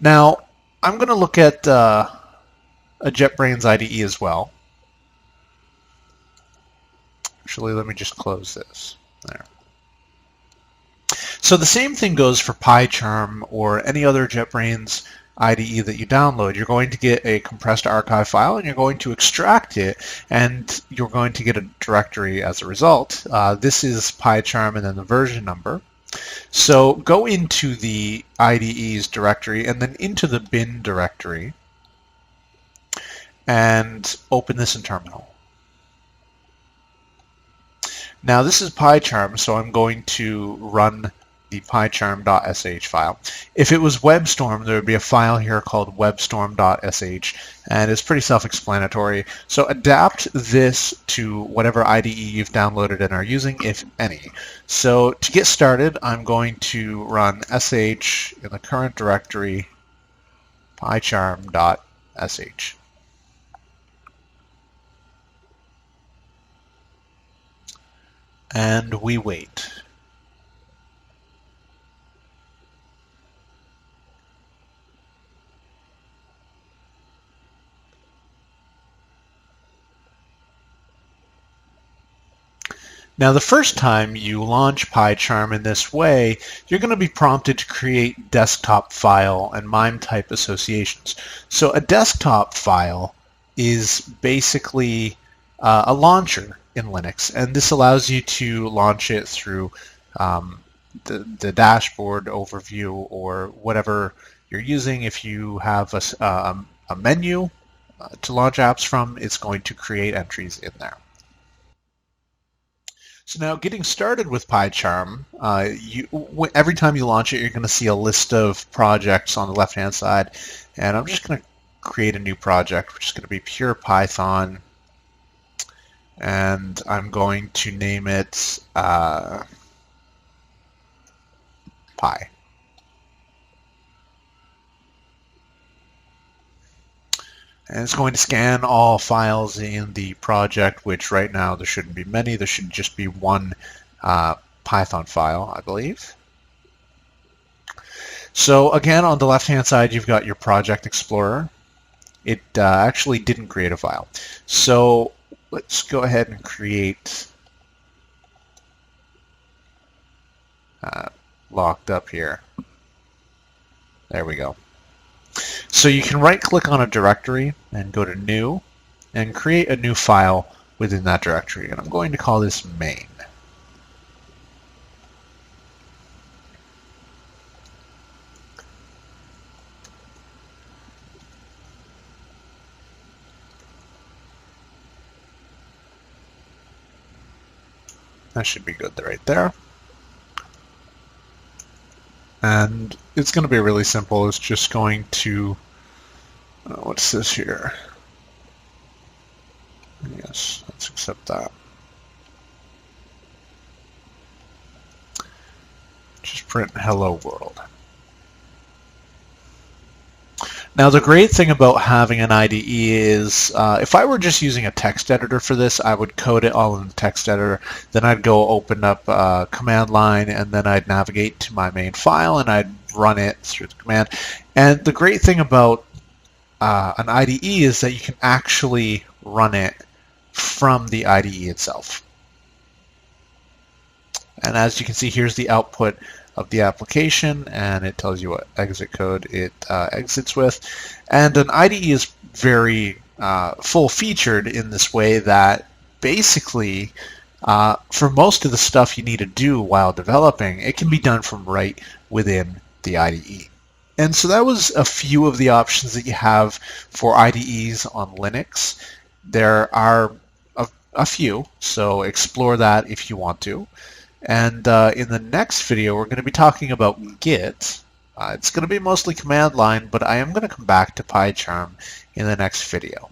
Now, I'm going to look at a JetBrains IDE as well. Actually, let me just close this. There. So the same thing goes for PyCharm or any other JetBrains IDE that you download. You're going to get a compressed archive file and you're going to extract it, and you're going to get a directory as a result. This is PyCharm and then the version number. So go into the IDE's directory and then into the bin directory and open this in terminal. Now this is PyCharm, so I'm going to run the PyCharm.sh file. If it was WebStorm, there would be a file here called webstorm.sh, and it's pretty self-explanatory. So adapt this to whatever IDE you've downloaded and are using, if any. So to get started, I'm going to run sh in the current directory PyCharm.sh. And we wait. Now the first time you launch PyCharm in this way, you're going to be prompted to create desktop file and MIME type associations. So a desktop file is basically a launcher in Linux, and this allows you to launch it through the dashboard overview or whatever you're using. If you have a menu to launch apps from, it's going to create entries in there. So now getting started with PyCharm, every time you launch it, you're going to see a list of projects on the left-hand side, and I'm just going to create a new project, which is going to be pure Python, and I'm going to name it Py. And it's going to scan all files in the project, which right now there shouldn't be many. There should just be one Python file, I believe. So again, on the left-hand side, you've got your Project Explorer. It actually didn't create a file. So let's go ahead and create locked up here. There we go. So you can right-click on a directory and go to New and create a new file within that directory. And I'm going to call this main. That should be good right there. And it's going to be really simple. It's just going to, what's this here? Yes, let's accept that. Just print hello world. Now the great thing about having an IDE is if I were just using a text editor for this, I would code it all in the text editor. Then I'd go open up command line, and then I'd navigate to my main file and I'd run it through the command. And the great thing about an IDE is that you can actually run it from the IDE itself. And as you can see, here's the output of the application, and it tells you what exit code it exits with. And an IDE is very full-featured in this way that basically for most of the stuff you need to do while developing, it can be done from right within the IDE. And so that was a few of the options that you have for IDEs on Linux. There are a few, so explore that if you want to. And in the next video, we're going to be talking about Git. It's going to be mostly command line, but I am going to come back to PyCharm in the next video.